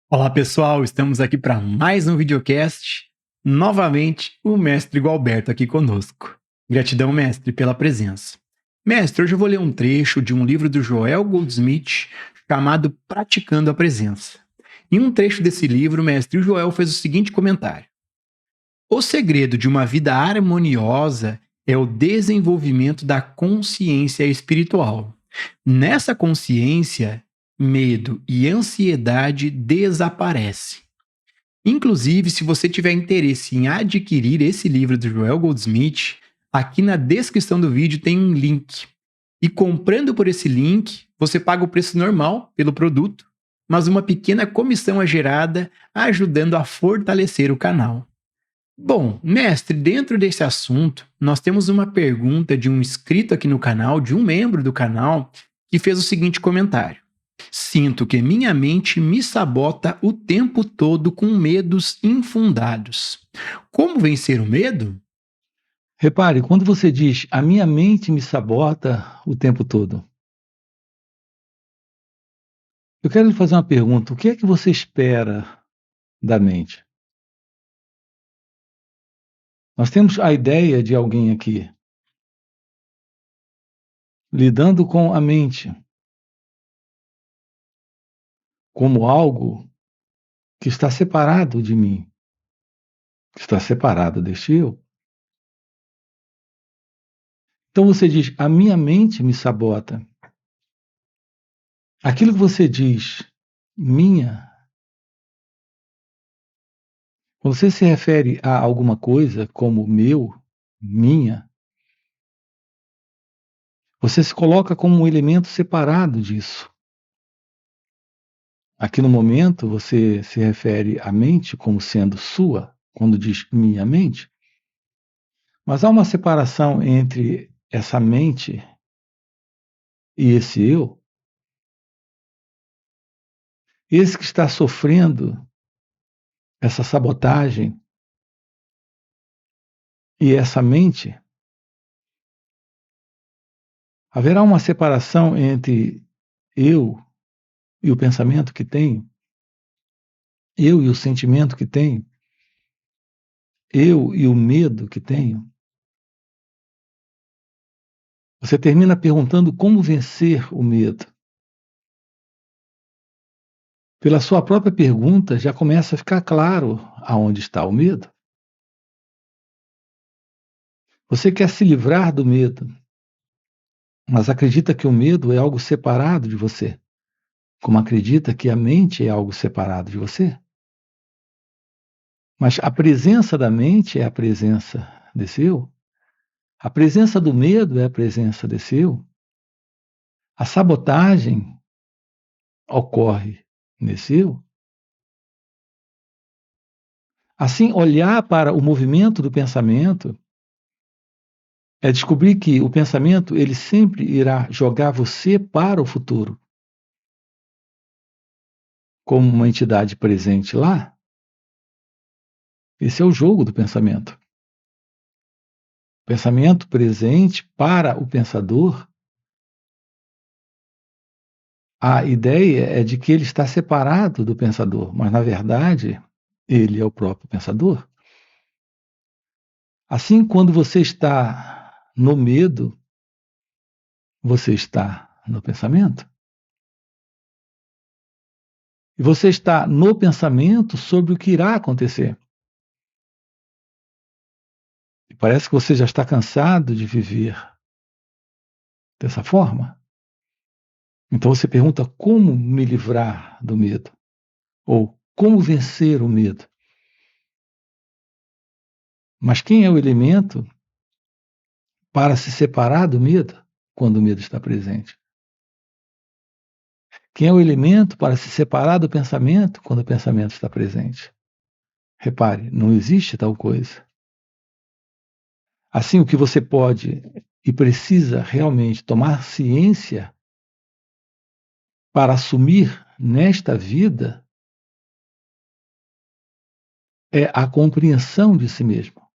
Olá pessoal, estamos aqui para mais um videocast. Novamente, o mestre Gualberto aqui conosco. Gratidão, mestre, pela presença. Mestre, hoje eu vou ler um trecho de um livro do Joel Goldsmith chamado Praticando a Presença. Em um trecho desse livro, mestre, o Joel fez o seguinte comentário: o segredo de uma vida harmoniosa é o desenvolvimento da consciência espiritual. Nessa consciência, medo e ansiedade desaparecem. Inclusive, se você tiver interesse em adquirir esse livro do Joel Goldsmith, aqui na descrição do vídeo tem um link. E comprando por esse link, você paga o preço normal pelo produto, mas uma pequena comissão é gerada, ajudando a fortalecer o canal. Bom, mestre, dentro desse assunto, nós temos uma pergunta de um inscrito aqui no canal, de um membro do canal, que fez o seguinte comentário: sinto que minha mente me sabota o tempo todo com medos infundados. Como vencer o medo? Repare, quando você diz a minha mente me sabota o tempo todo, eu quero lhe fazer uma pergunta: o que é que você espera da mente? Nós temos a ideia de alguém aqui lidando com a mente como algo que está separado de mim, que está separado deste eu. Então você diz, a minha mente me sabota. Aquilo que você diz, minha, quando você se refere a alguma coisa como meu, minha, você se coloca como um elemento separado disso. Aqui no momento, você se refere à mente como sendo sua, quando diz minha mente, mas há uma separação entre essa mente e esse eu. Esse que está sofrendo essa sabotagem e essa mente, haverá uma separação entre eu e o pensamento que tenho, eu e o sentimento que tenho, eu e o medo que tenho. Você termina perguntando como vencer o medo. Pela sua própria pergunta, já começa a ficar claro aonde está o medo. Você quer se livrar do medo, mas acredita que o medo é algo separado de você, como acredita que a mente é algo separado de você. Mas a presença da mente é a presença desse eu. A presença do medo é a presença desse eu. A sabotagem ocorre nesse eu. Assim, olhar para o movimento do pensamento é descobrir que o pensamento ele sempre irá jogar você para o futuro, como uma entidade presente lá. Esse é o jogo do pensamento. O pensamento presente para o pensador, a ideia é de que ele está separado do pensador, mas na verdade ele é o próprio pensador. Assim, quando você está no medo, você está no pensamento. E você está no pensamento sobre o que irá acontecer. E parece que você já está cansado de viver dessa forma. Então você pergunta como me livrar do medo? Ou como vencer o medo? Mas quem é o elemento para se separar do medo quando o medo está presente? Quem é o elemento para se separar do pensamento quando o pensamento está presente? Repare, não existe tal coisa. Assim, o que você pode e precisa realmente tomar ciência para assumir nesta vida é a compreensão de si mesmo.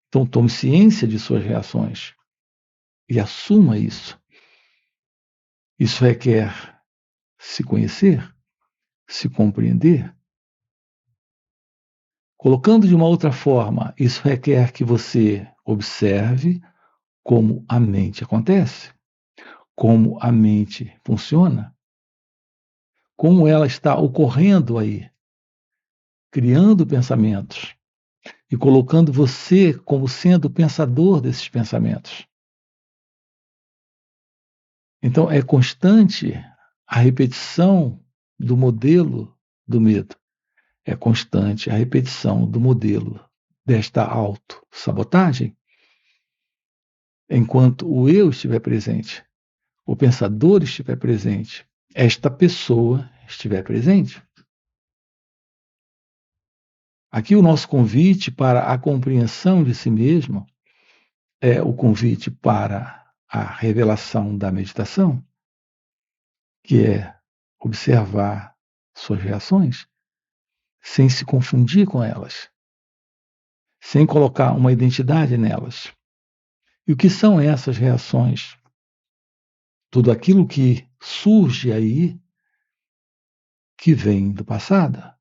Então, tome ciência de suas reações e assuma isso. Isso requer se conhecer, se compreender. Colocando de uma outra forma, isso requer que você observe como a mente acontece, como a mente funciona, como ela está ocorrendo aí, criando pensamentos e colocando você como sendo o pensador desses pensamentos. Então, é constante a repetição do modelo do medo. É constante a repetição do modelo desta autossabotagem, enquanto o eu estiver presente, o pensador estiver presente, esta pessoa estiver presente. Aqui o nosso convite para a compreensão de si mesmo é o convite para a revelação da meditação, que é observar suas reações sem se confundir com elas, sem colocar uma identidade nelas. E o que são essas reações? Tudo aquilo que surge aí, que vem do passado.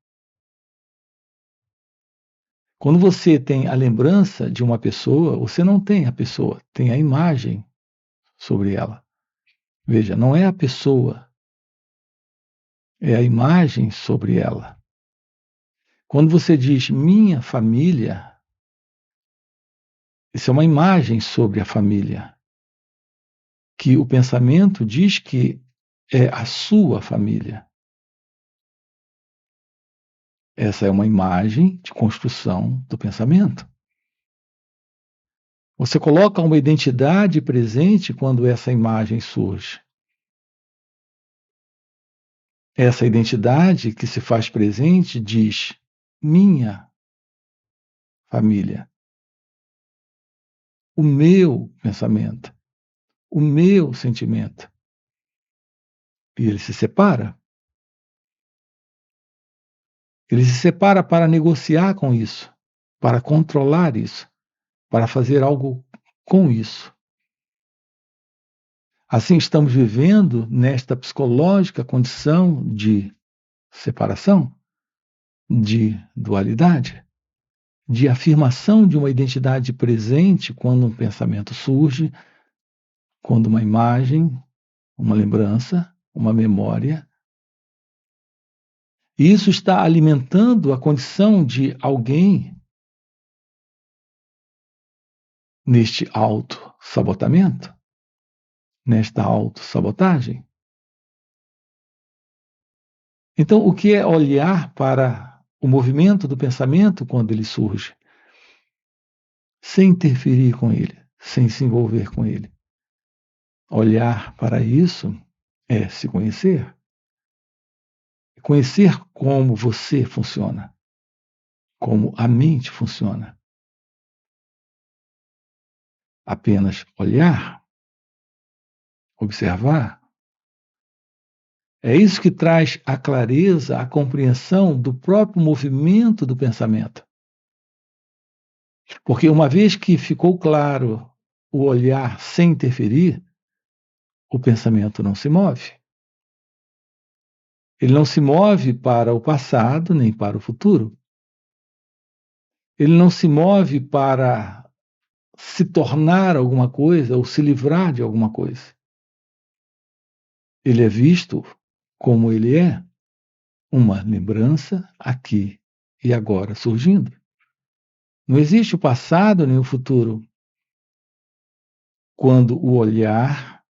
Quando você tem a lembrança de uma pessoa, você não tem a pessoa, tem a imagem sobre ela. Veja, não é a pessoa, é a imagem sobre ela. Quando você diz minha família, isso é uma imagem sobre a família, que o pensamento diz que é a sua família. Essa é uma imagem de construção do pensamento. Você coloca uma identidade presente quando essa imagem surge. Essa identidade que se faz presente diz minha família, o meu pensamento, o meu sentimento. E ele se separa. Ele se separa para negociar com isso, para controlar isso, para fazer algo com isso. Assim estamos vivendo nesta psicológica condição de separação, de dualidade, de afirmação de uma identidade presente quando um pensamento surge, quando uma imagem, uma lembrança, uma memória. E isso está alimentando a condição de alguém neste autossabotamento, nesta autossabotagem. Então, o que é olhar para o movimento do pensamento quando ele surge, sem interferir com ele, sem se envolver com ele? Olhar para isso é se conhecer. Conhecer como você funciona, como a mente funciona. Apenas olhar, observar. É isso que traz a clareza, a compreensão do próprio movimento do pensamento. Porque uma vez que ficou claro o olhar sem interferir, o pensamento não se move. Ele não se move para o passado nem para o futuro. Ele não se move para se tornar alguma coisa ou se livrar de alguma coisa. Ele é visto como ele é, uma lembrança aqui e agora surgindo. Não existe o passado nem o futuro. Quando o olhar,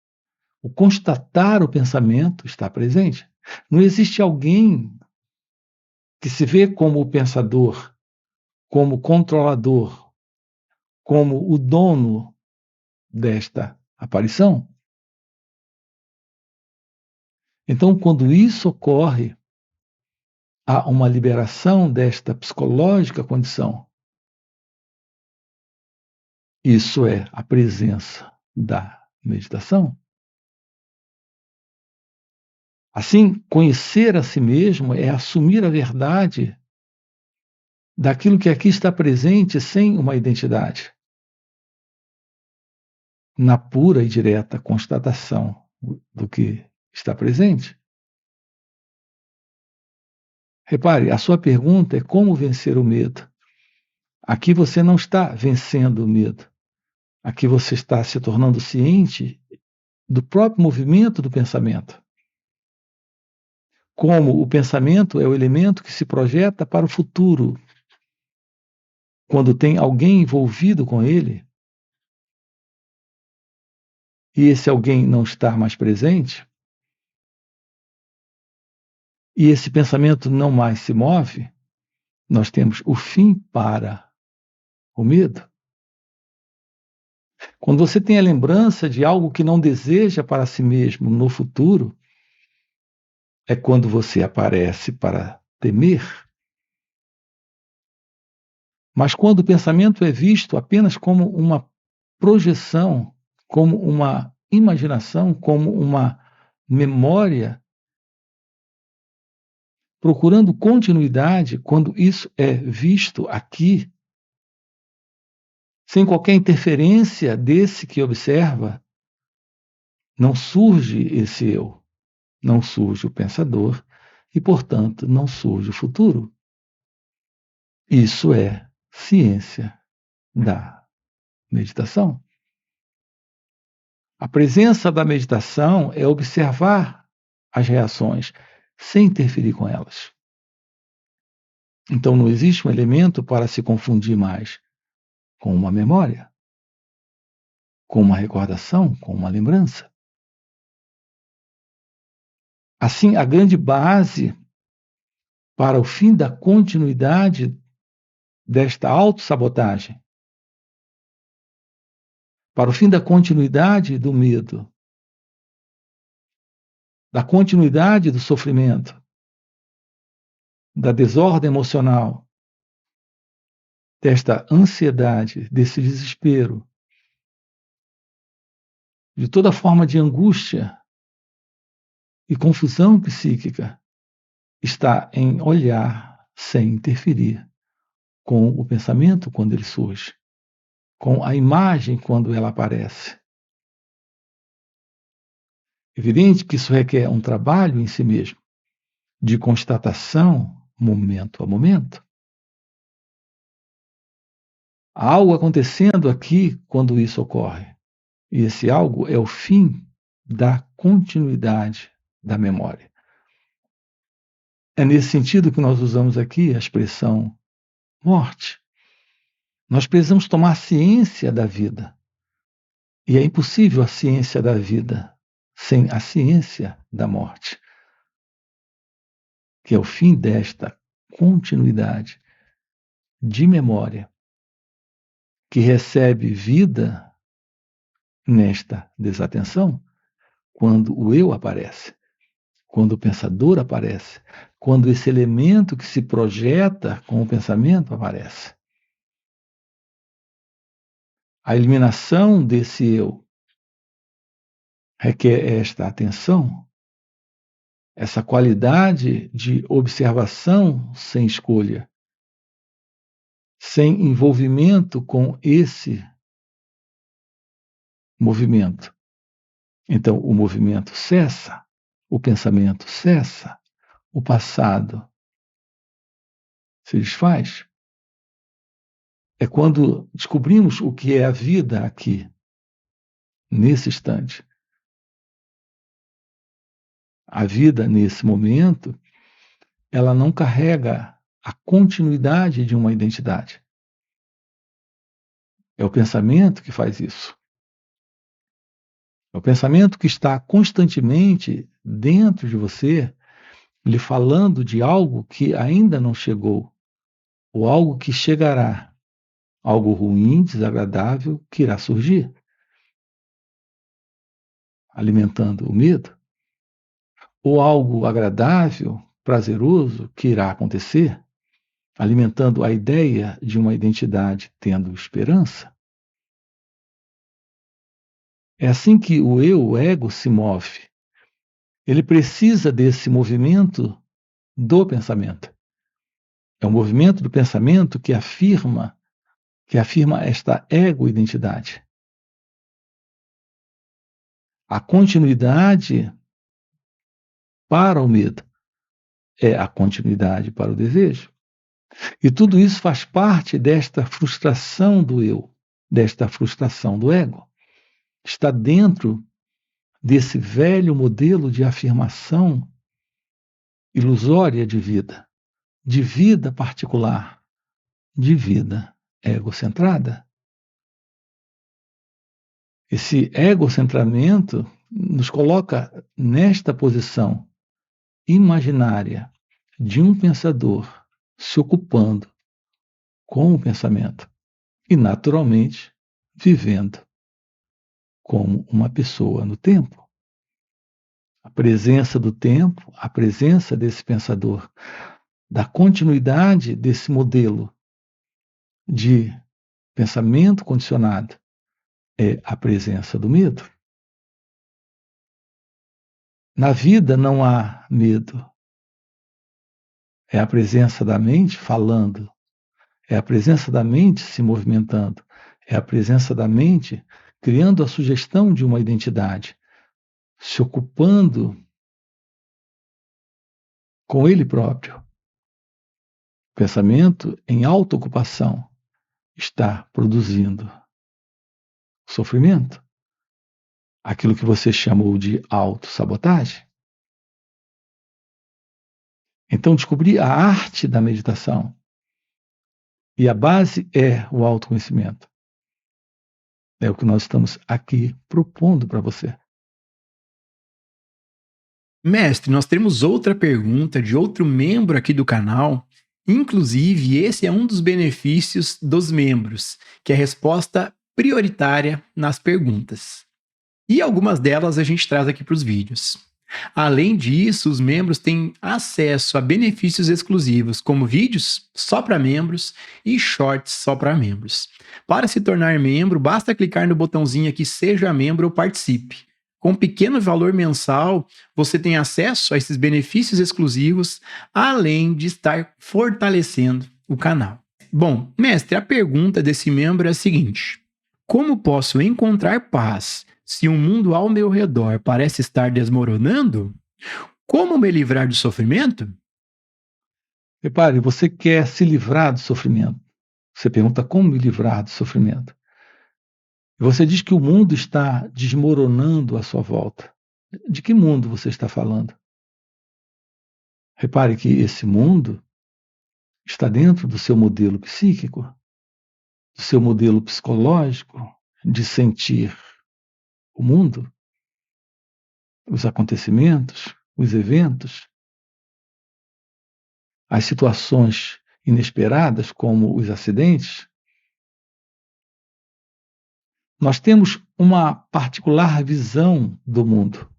o constatar o pensamento está presente. Não existe alguém que se vê como o pensador, como controlador, como o dono desta aparição. Então, quando isso ocorre, há uma liberação desta psicológica condição. Isso é a presença da meditação. Assim, conhecer a si mesmo é assumir a verdade daquilo que aqui está presente sem uma identidade, na pura e direta constatação do que está presente. Repare, a sua pergunta é como vencer o medo. Aqui você não está vencendo o medo. Aqui você está se tornando ciente do próprio movimento do pensamento. Como o pensamento é o elemento que se projeta para o futuro. Quando tem alguém envolvido com ele, e esse alguém não está mais presente, e esse pensamento não mais se move, nós temos o fim para o medo. Quando você tem a lembrança de algo que não deseja para si mesmo no futuro, é quando você aparece para temer. Mas quando o pensamento é visto apenas como uma projeção, como uma imaginação, como uma memória, procurando continuidade, quando isso é visto aqui, sem qualquer interferência desse que observa, não surge esse eu, não surge o pensador e, portanto, não surge o futuro. Isso é ciência da meditação. A presença da meditação é observar as reações sem interferir com elas. Então não existe um elemento para se confundir mais com uma memória, com uma recordação, com uma lembrança. Assim, a grande base para o fim da continuidade desta autossabotagem, para o fim da continuidade do medo, da continuidade do sofrimento, da desordem emocional, desta ansiedade, desse desespero, de toda forma de angústia e confusão psíquica, está em olhar sem interferir com o pensamento quando ele surge, com a imagem quando ela aparece. Evidente que isso requer um trabalho em si mesmo, de constatação momento a momento. Há algo acontecendo aqui quando isso ocorre. E esse algo é o fim da continuidade da memória. É nesse sentido que nós usamos aqui a expressão morte. Nós precisamos tomar ciência da vida. E é impossível a ciência da vida sem a ciência da morte, que é o fim desta continuidade de memória que recebe vida nesta desatenção quando o eu aparece, quando o pensador aparece, quando esse elemento que se projeta com o pensamento aparece. A eliminação desse eu requer esta atenção, essa qualidade de observação sem escolha, sem envolvimento com esse movimento. Então, o movimento cessa, o pensamento cessa, o passado se desfaz. É quando descobrimos o que é a vida aqui, nesse instante. A vida, nesse momento, ela não carrega a continuidade de uma identidade. É o pensamento que faz isso. É o pensamento que está constantemente dentro de você, lhe falando de algo que ainda não chegou, ou algo que chegará, algo ruim, desagradável, que irá surgir, alimentando o medo, ou algo agradável, prazeroso, que irá acontecer, alimentando a ideia de uma identidade tendo esperança. É assim que o eu, o ego, se move. Ele precisa desse movimento do pensamento. É o movimento do pensamento que afirma esta ego-identidade. A continuidade para o medo. é a continuidade para o desejo. E tudo isso faz parte desta frustração do eu, desta frustração do ego. Está dentro desse velho modelo de afirmação ilusória de vida particular, de vida egocentrada. Esse egocentramento nos coloca nesta posição imaginária de um pensador se ocupando com o pensamento e, naturalmente, vivendo como uma pessoa no tempo. A presença do tempo, a presença desse pensador, da continuidade desse modelo de pensamento condicionado, é a presença do medo. Na vida não há medo. É a presença da mente falando, é a presença da mente se movimentando, é a presença da mente criando a sugestão de uma identidade, se ocupando com ele próprio. O pensamento em autoocupação está produzindo sofrimento, aquilo que você chamou de autossabotagem. Então, descobrir a arte da meditação. E a base é o autoconhecimento. É o que nós estamos aqui propondo para você. Mestre, nós temos outra pergunta de outro membro aqui do canal. Inclusive, esse é um dos benefícios dos membros, que é a resposta prioritária nas perguntas. E algumas delas a gente traz aqui para os vídeos. Além disso, os membros têm acesso a benefícios exclusivos, como vídeos só para membros e shorts só para membros. Para se tornar membro, basta clicar no botãozinho aqui Seja Membro ou Participe. Com um pequeno valor mensal, você tem acesso a esses benefícios exclusivos, além de estar fortalecendo o canal. Bom, mestre, a pergunta desse membro é a seguinte: como posso encontrar paz se o mundo ao meu redor parece estar desmoronando? Como me livrar do sofrimento? Repare, você quer se livrar do sofrimento. Você pergunta como me livrar do sofrimento. E você diz que o mundo está desmoronando à sua volta. De que mundo você está falando? Repare que esse mundo está dentro do seu modelo psíquico, do seu modelo psicológico de sentir o mundo, os acontecimentos, os eventos, as situações inesperadas, como os acidentes. Nós temos uma particular visão do mundo.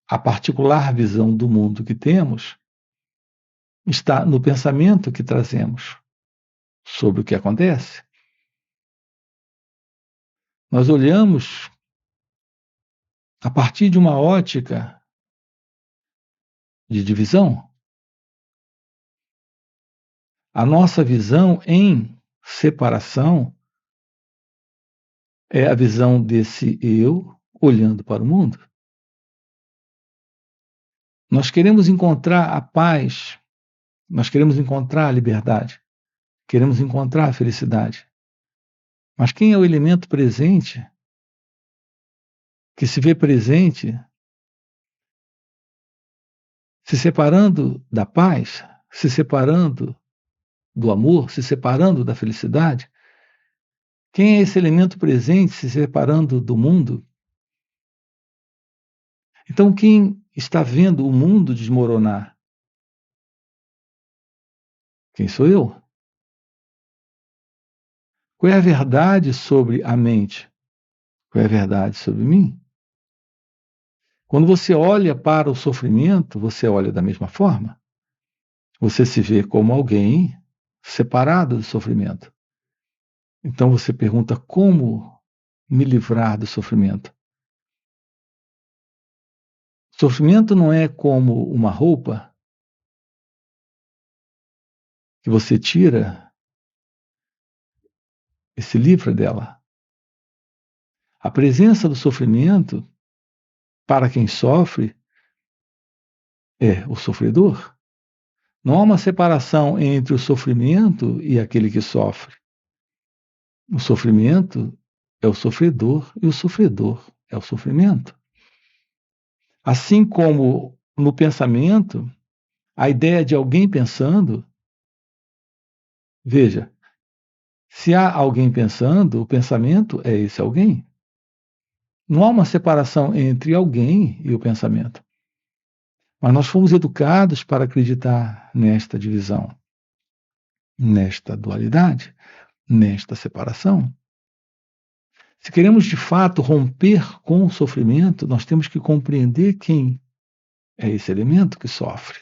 A particular visão do mundo que temos está no pensamento que trazemos sobre o que acontece. Nós olhamos a partir de uma ótica de divisão. A nossa visão em separação é a visão desse eu olhando para o mundo. Nós queremos encontrar a paz, nós queremos encontrar a liberdade, queremos encontrar a felicidade. Mas quem é o elemento presente, que se vê presente, se separando da paz, se separando do amor, se separando da felicidade? Quem é esse elemento presente se separando do mundo? Então, quem está vendo o mundo desmoronar? Quem sou eu? Qual é a verdade sobre a mente? Qual é a verdade sobre mim? Quando você olha para o sofrimento, você olha da mesma forma? Você se vê como alguém separado do sofrimento. Então você pergunta: como me livrar do sofrimento? Sofrimento não é como uma roupa que você tira e se livra dela. A presença do sofrimento, para quem sofre, é o sofredor. Não há uma separação entre o sofrimento e aquele que sofre. O sofrimento é o sofredor e o sofredor é o sofrimento. Assim como no pensamento, a ideia de alguém pensando, veja, se há alguém pensando, o pensamento é esse alguém. Não há uma separação entre alguém e o pensamento. Mas nós fomos educados para acreditar nesta divisão, nesta dualidade, nesta separação. Se queremos de fato romper com o sofrimento, nós temos que compreender quem é esse elemento que sofre.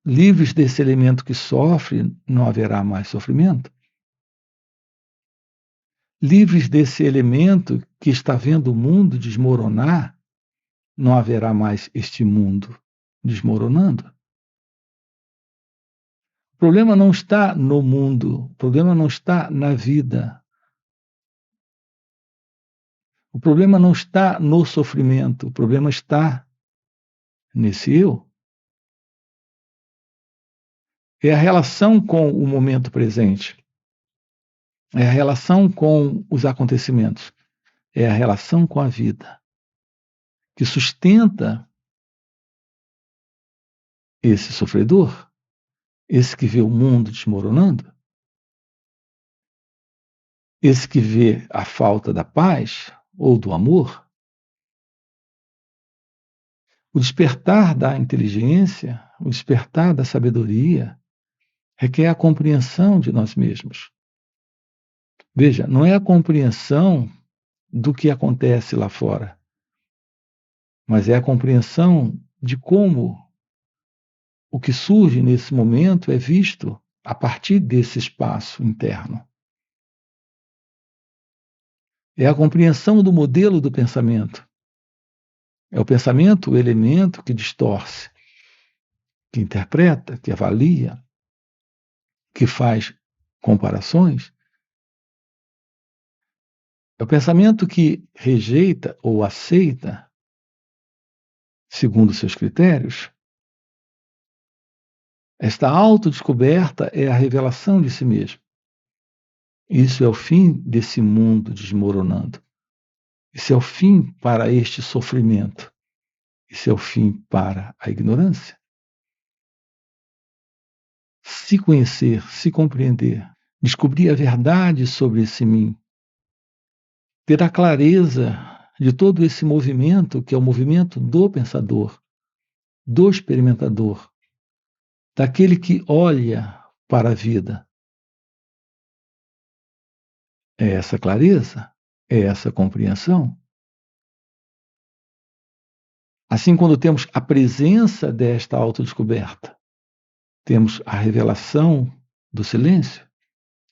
Livres desse elemento que sofre, não haverá mais sofrimento. Livres desse elemento que está vendo o mundo desmoronar, não haverá mais este mundo desmoronando. O problema não está no mundo, o problema não está na vida. O problema não está no sofrimento, o problema está nesse eu. É a relação com o momento presente. É a relação com os acontecimentos. É a relação com a vida que sustenta esse sofredor, esse que vê o mundo desmoronando, esse que vê a falta da paz ou do amor. O despertar da inteligência, o despertar da sabedoria, requer a compreensão de nós mesmos. Veja, não é a compreensão do que acontece lá fora, mas é a compreensão de como o que surge nesse momento é visto a partir desse espaço interno. É a compreensão do modelo do pensamento. É o pensamento o elemento que distorce, que interpreta, que avalia, que faz comparações. É o pensamento que rejeita ou aceita, segundo seus critérios. Esta autodescoberta é a revelação de si mesmo. Isso é o fim desse mundo desmoronando. Isso é o fim para este sofrimento. Isso é o fim para a ignorância. Se conhecer, se compreender, descobrir a verdade sobre esse mim, ter a clareza de todo esse movimento, que é o movimento do pensador, do experimentador, daquele que olha para a vida. É essa clareza, é essa compreensão. Assim, quando temos a presença desta autodescoberta, temos a revelação do silêncio,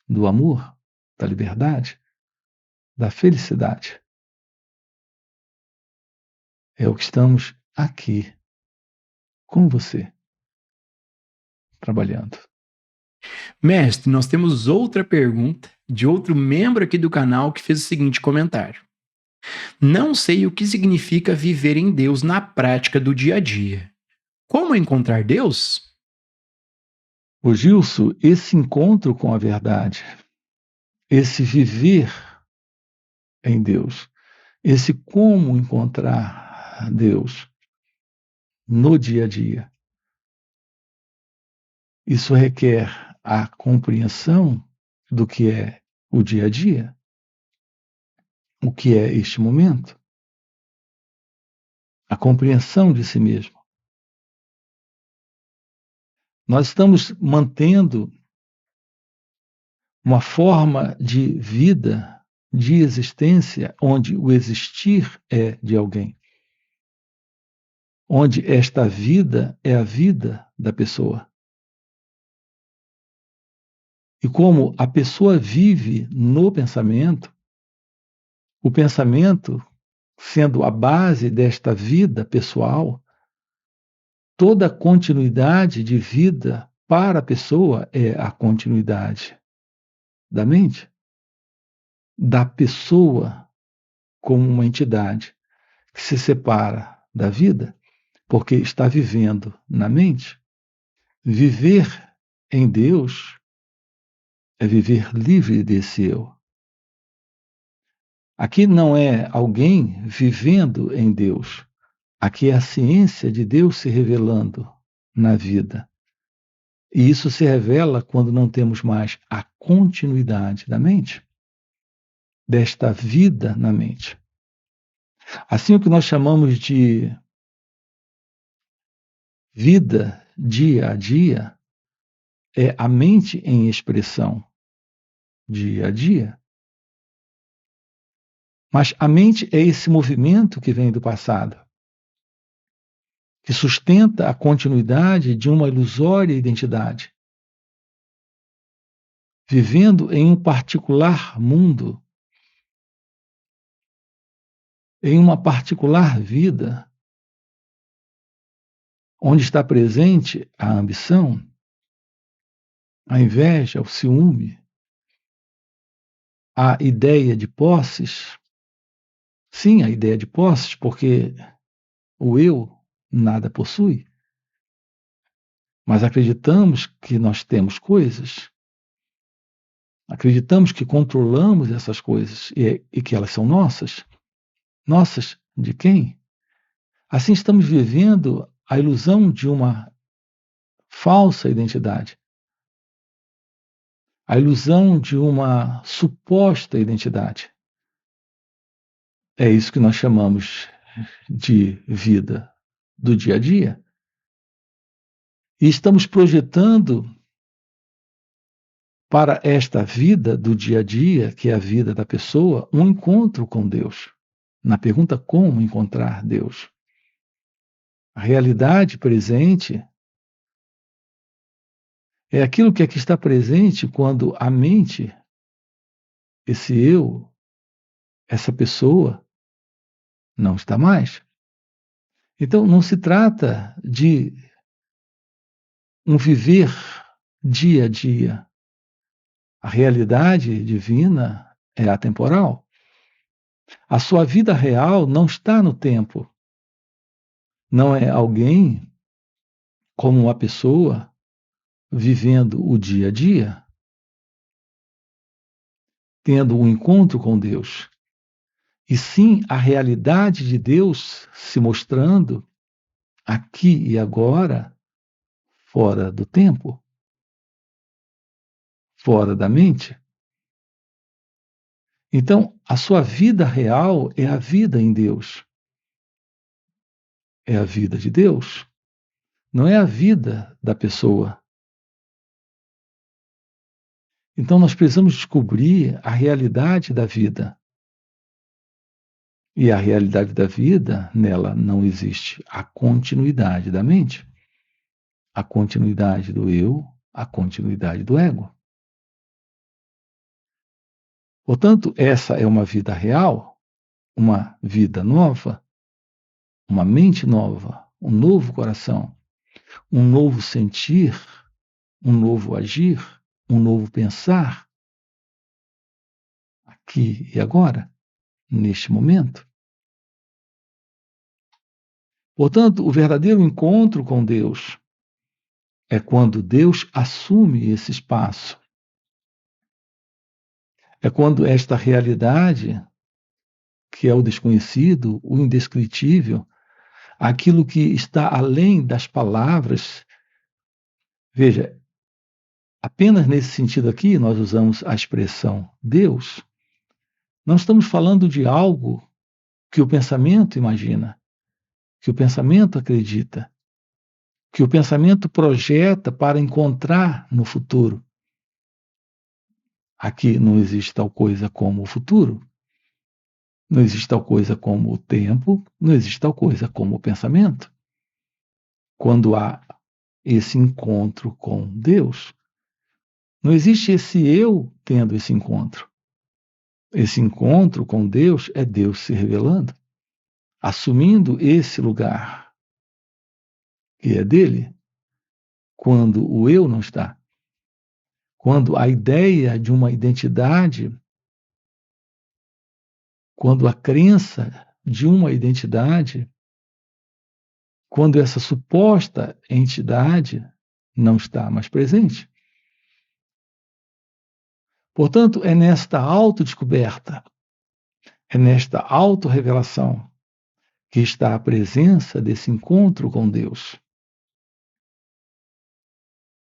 do amor, da liberdade, da felicidade. É o que estamos aqui com você, trabalhando. Mestre, nós temos outra pergunta de outro membro aqui do canal que fez o seguinte comentário. Não sei o que significa viver em Deus na prática do dia a dia. Como encontrar Deus? Ô Gilson, esse encontro com a verdade, esse viver em Deus, esse como encontrar Deus no dia a dia, isso requer a compreensão do que é o dia a dia, o que é este momento, a compreensão de si mesmo. Nós estamos mantendo uma forma de vida, de existência, onde o existir é de alguém. Onde esta vida é a vida da pessoa. E como a pessoa vive no pensamento, o pensamento, sendo a base desta vida pessoal, toda continuidade de vida para a pessoa é a continuidade da mente, da pessoa como uma entidade que se separa da vida porque está vivendo na mente. Viver em Deus é viver livre desse eu. Aqui não é alguém vivendo em Deus. Aqui é a ciência de Deus se revelando na vida. E isso se revela quando não temos mais a continuidade da mente, desta vida na mente. Assim, o que nós chamamos de vida dia a dia é a mente em expressão dia a dia. Mas a mente é esse movimento que vem do passado, que sustenta a continuidade de uma ilusória identidade, vivendo em um particular mundo, em uma particular vida, onde está presente a ambição, a inveja, o ciúme, a ideia de posses. Sim, a ideia de posses, porque o eu nada possui. Mas acreditamos que nós temos coisas, acreditamos que controlamos essas coisas e que elas são nossas. Nossas de quem? Assim estamos vivendo a ilusão de uma falsa identidade, a ilusão de uma suposta identidade. É isso que nós chamamos de vida do dia a dia. E estamos projetando para esta vida do dia a dia, que é a vida da pessoa, um encontro com Deus. Na pergunta como encontrar Deus? A realidade presente é aquilo que aqui está presente quando a mente, esse eu, essa pessoa, não está mais. Então, não se trata de um viver dia a dia. A realidade divina é atemporal. A sua vida real não está no tempo. Não é alguém como uma pessoa vivendo o dia a dia, tendo um encontro com Deus. E sim a realidade de Deus se mostrando aqui e agora, fora do tempo, fora da mente. Então, a sua vida real é a vida em Deus. É a vida de Deus. Não é a vida da pessoa. Então, nós precisamos descobrir a realidade da vida. E a realidade da vida, nela não existe a continuidade da mente, a continuidade do eu, a continuidade do ego. Portanto, essa é uma vida real, uma vida nova, uma mente nova, um novo coração, um novo sentir, um novo agir, um novo pensar, aqui e agora, neste momento. Portanto, o verdadeiro encontro com Deus é quando Deus assume esse espaço. É quando esta realidade, que é o desconhecido, o indescritível, aquilo que está além das palavras. Veja, apenas nesse sentido aqui nós usamos a expressão Deus. Não estamos falando de algo que o pensamento imagina, que o pensamento acredita, que o pensamento projeta para encontrar no futuro. Aqui não existe tal coisa como o futuro, não existe tal coisa como o tempo, não existe tal coisa como o pensamento. Quando há esse encontro com Deus, não existe esse eu tendo esse encontro. Esse encontro com Deus é Deus se revelando, assumindo esse lugar que é dele, quando o eu não está. Quando a ideia de uma identidade, quando a crença de uma identidade, quando essa suposta entidade não está mais presente. Portanto, é nesta autodescoberta, é nesta autorrevelação que está a presença desse encontro com Deus.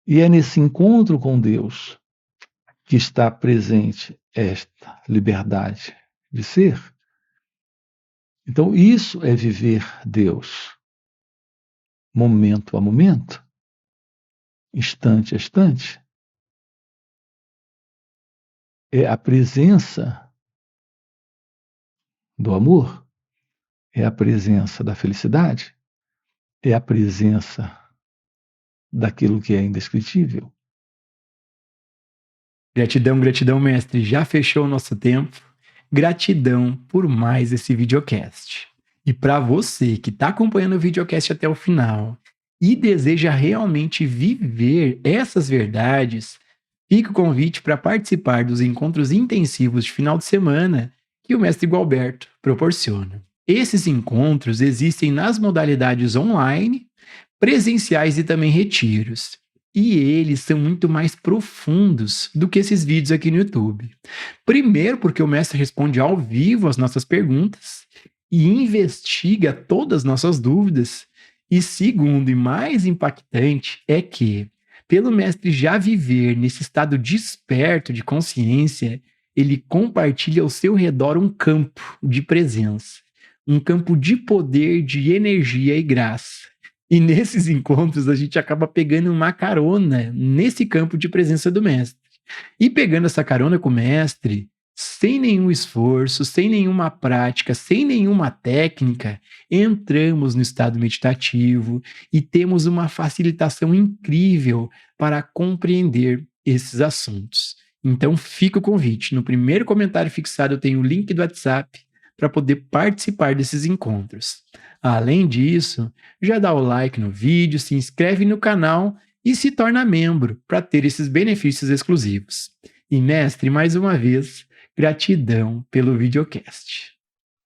E é nesse encontro com Deus que está presente esta liberdade de ser. Então, isso é viver Deus, momento a momento, instante a instante. É a presença do amor, é a presença da felicidade, é a presença daquilo que é indescritível. Gratidão, gratidão, mestre. Já fechou o nosso tempo. Gratidão por mais esse videocast. E para você que está acompanhando o videocast até o final e deseja realmente viver essas verdades, fica o convite para participar dos encontros intensivos de final de semana que o mestre Gualberto proporciona. Esses encontros existem nas modalidades online, presenciais e também retiros. E eles são muito mais profundos do que esses vídeos aqui no YouTube. Primeiro, porque o mestre responde ao vivo as nossas perguntas e investiga todas as nossas dúvidas. E segundo, e mais impactante, é que, pelo mestre já viver nesse estado desperto de consciência, ele compartilha ao seu redor um campo de presença, um campo de poder, de energia e graça. E nesses encontros a gente acaba pegando uma carona nesse campo de presença do mestre. E pegando essa carona com o mestre, sem nenhum esforço, sem nenhuma prática, sem nenhuma técnica, entramos no estado meditativo e temos uma facilitação incrível para compreender esses assuntos. Então fica o convite. No primeiro comentário fixado eu tenho o link do WhatsApp para poder participar desses encontros. Além disso, já dá o like no vídeo, se inscreve no canal e se torna membro para ter esses benefícios exclusivos. E mestre, mais uma vez, gratidão pelo videocast.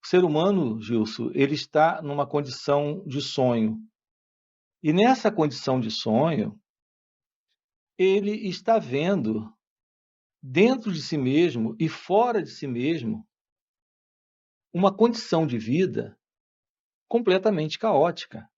O ser humano, Gilson, ele está numa condição de sonho. E nessa condição de sonho, ele está vendo dentro de si mesmo e fora de si mesmo uma condição de vida completamente caótica.